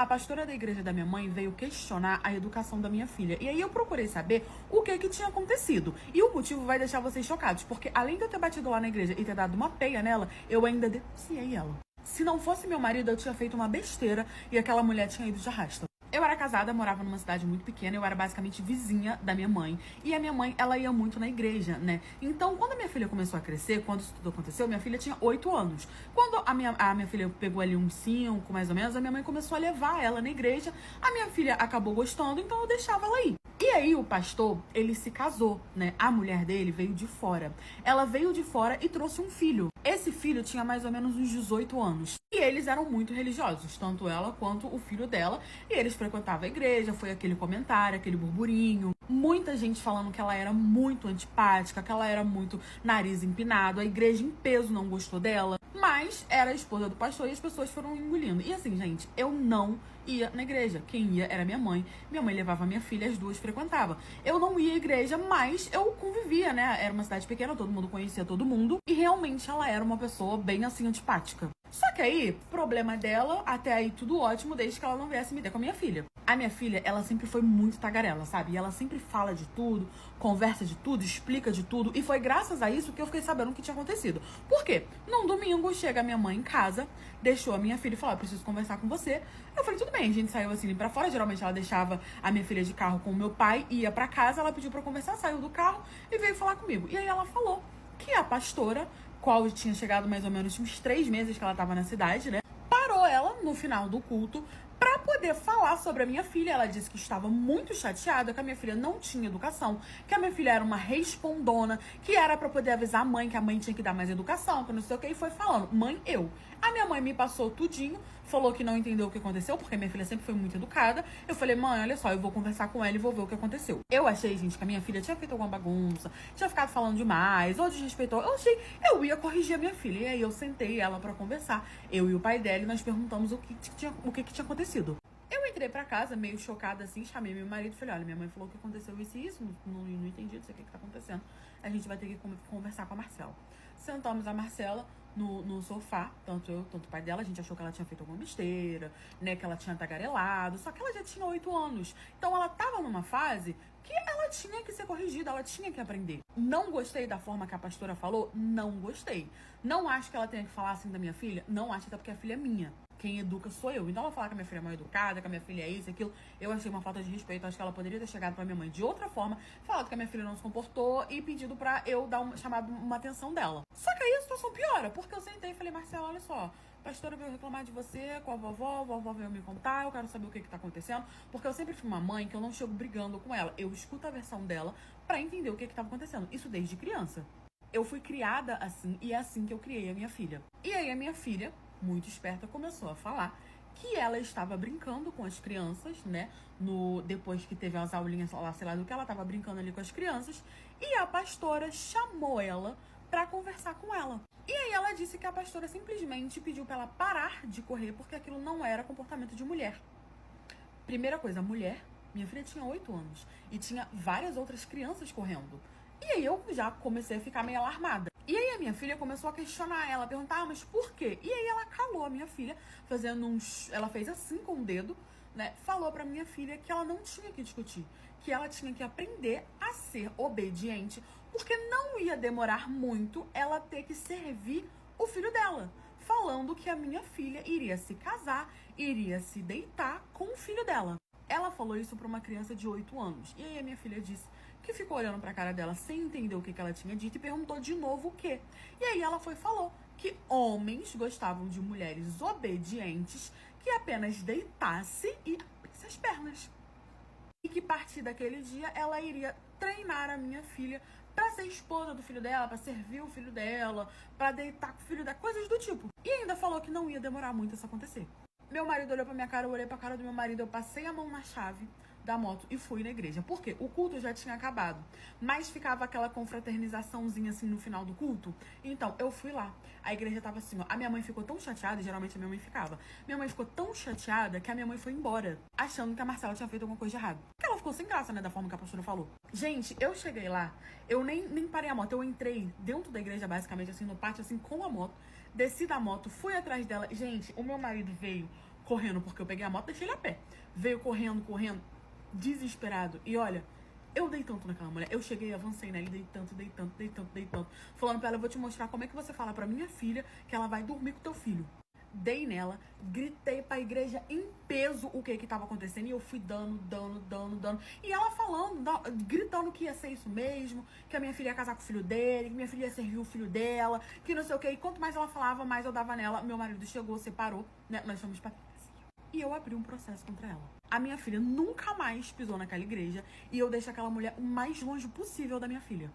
a pastora da igreja da minha mãe veio questionar a educação da minha filha. E aí eu procurei saber o que tinha acontecido. E o motivo vai deixar vocês chocados, porque além de eu ter batido lá na igreja e ter dado uma peia nela, eu ainda denunciei ela. Se não fosse meu marido, eu tinha feito uma besteira e aquela mulher tinha ido de arrasta. Eu era casada, morava numa cidade muito pequena, eu era basicamente vizinha da minha mãe. E a minha mãe, ela ia muito na igreja, né? Então, quando a minha filha começou a crescer, quando isso tudo aconteceu, minha filha tinha 8 anos. Quando a minha filha pegou ali uns 5, mais ou menos, a minha mãe começou a levar ela na igreja. A minha filha acabou gostando, então eu deixava ela ir. E aí o pastor, ele se casou, né? A mulher dele veio de fora. Ela veio de fora e trouxe um filho. Esse filho tinha mais ou menos uns 18 anos. E eles eram muito religiosos, tanto ela quanto o filho dela. E eles frequentavam a igreja, foi aquele comentário, aquele burburinho. Muita gente falando que ela era muito antipática, que ela era muito nariz empinado. A igreja em peso não gostou dela. Mas era a esposa do pastor e as pessoas foram engolindo. E assim, gente, eu não ia na igreja. Quem ia era minha mãe. Minha mãe levava minha filha, as duas frequentavam. Eu não ia à igreja, mas eu convivia, né? Era uma cidade pequena, todo mundo conhecia todo mundo. E realmente ela era uma pessoa bem assim antipática. Só que aí, problema dela, até aí tudo ótimo, desde que ela não viesse me dar com a minha filha. A minha filha, ela sempre foi muito tagarela, sabe? E ela sempre fala de tudo, conversa de tudo, explica de tudo. E foi graças a isso que eu fiquei sabendo o que tinha acontecido. Por quê? Num domingo, chega a minha mãe em casa, deixou a minha filha e falou, preciso conversar com você. Eu falei, tudo bem, a gente saiu assim pra fora. Geralmente ela deixava a minha filha de carro com o meu pai, ia pra casa, ela pediu pra eu conversar, saiu do carro e veio falar comigo. E aí ela falou que a pastora, qual tinha chegado mais ou menos uns 3 meses que ela tava na cidade, né? Parou ela no final do culto pra poder falar sobre a minha filha. Ela disse que estava muito chateada, que a minha filha não tinha educação, que a minha filha era uma respondona, que era pra poder avisar a mãe, que a mãe tinha que dar mais educação, que não sei o que, e foi falando, mãe, eu. A minha mãe me passou tudinho, falou que não entendeu o que aconteceu, porque minha filha sempre foi muito educada. Eu falei, mãe, olha só, eu vou conversar com ela e vou ver o que aconteceu. Eu achei, gente, que a minha filha tinha feito alguma bagunça, tinha ficado falando demais, ou desrespeitou. Eu ia corrigir a minha filha. E aí eu sentei ela pra conversar, eu e o pai dela, e nós perguntamos o que tinha acontecido. Eu entrei pra casa meio chocada assim, chamei meu marido e falei, olha, minha mãe falou que aconteceu isso e isso, não entendi, não sei o que tá acontecendo. A gente vai ter que conversar com a Marcela. Sentamos a Marcela no sofá, tanto eu, tanto o pai dela, a gente achou que ela tinha feito alguma besteira, né, que ela tinha tagarelado, só que ela já tinha 8 anos. Então ela tava numa fase que ela tinha que ser corrigida, ela tinha que aprender. Não gostei da forma que a pastora falou? Não gostei. Não acho que ela tenha que falar assim da minha filha? Não acho, até porque a filha é minha. Quem educa sou eu. Então ela falar que a minha filha é mal educada, que a minha filha é isso, aquilo, eu achei uma falta de respeito. Acho que ela poderia ter chegado pra minha mãe de outra forma, falado que a minha filha não se comportou e pedido pra eu dar chamado uma atenção dela. Só que aí a situação piora, porque eu sentei e falei, Marcela, olha só, a pastora veio reclamar de você com a vovó veio me contar, eu quero saber o que tá acontecendo, porque eu sempre fui uma mãe que eu não chego brigando com ela, eu escuto a versão dela pra entender o que tava acontecendo, isso desde criança. Eu fui criada assim, e é assim que eu criei a minha filha. E aí a minha filha, muito esperta, começou a falar que ela estava brincando com as crianças, né? Depois que teve as aulinhas lá, sei lá do que, ela estava brincando ali com as crianças, e a pastora chamou ela pra conversar com ela. E aí ela disse que a pastora simplesmente pediu pra ela parar de correr, porque aquilo não era comportamento de mulher. Primeira coisa, mulher, minha filha tinha 8 anos, e tinha várias outras crianças correndo. E aí eu já comecei a ficar meio alarmada. E aí a minha filha começou a questionar ela, perguntar, mas por quê? E aí ela calou a minha filha, ela fez assim com o dedo, né? Falou pra minha filha que ela não tinha que discutir, que ela tinha que aprender a ser obediente, porque não ia demorar muito ela ter que servir o filho dela, falando que a minha filha iria se casar, iria se deitar com o filho dela. Ela falou isso pra uma criança de 8 anos. E aí a minha filha disse que ficou olhando pra cara dela sem entender o que ela tinha dito e perguntou de novo o quê. E aí ela falou que homens gostavam de mulheres obedientes que apenas deitasse e abrisse as pernas. E que a partir daquele dia ela iria treinar a minha filha pra ser esposa do filho dela, pra servir o filho dela, pra deitar com o filho dela, coisas do tipo. E ainda falou que não ia demorar muito isso acontecer. Meu marido olhou pra minha cara, eu olhei pra cara do meu marido, eu passei a mão na chave da moto e fui na igreja. Por quê? O culto já tinha acabado, mas ficava aquela confraternizaçãozinha assim no final do culto. Então, eu fui lá. A igreja tava assim, ó. A minha mãe ficou tão chateada, e geralmente a minha mãe ficava. Minha mãe ficou tão chateada que a minha mãe foi embora, achando que a Marcela tinha feito alguma coisa de errado. Porque ela ficou sem graça, né, da forma que a pastora falou. Gente, eu cheguei lá, eu nem parei a moto, eu entrei dentro da igreja, basicamente, assim, no pátio, assim, com a moto. Desci da moto, fui atrás dela. Gente, o meu marido veio correndo, porque eu peguei a moto e deixei ele a pé. Veio correndo, desesperado. E olha, eu dei tanto naquela mulher. Eu cheguei, avancei nela e dei tanto. Falando pra ela, eu vou te mostrar como é que você fala pra minha filha que ela vai dormir com teu filho. Dei nela, gritei pra igreja em peso o que tava acontecendo. E eu fui dando. E ela falando, gritando que ia ser isso mesmo, que a minha filha ia casar com o filho dele, que minha filha ia servir o filho dela, que não sei o que. E quanto mais ela falava, mais eu dava nela. Meu marido chegou, separou, né? Nós fomos pra e eu abri um processo contra ela. A minha filha nunca mais pisou naquela igreja e eu deixo aquela mulher o mais longe possível da minha filha.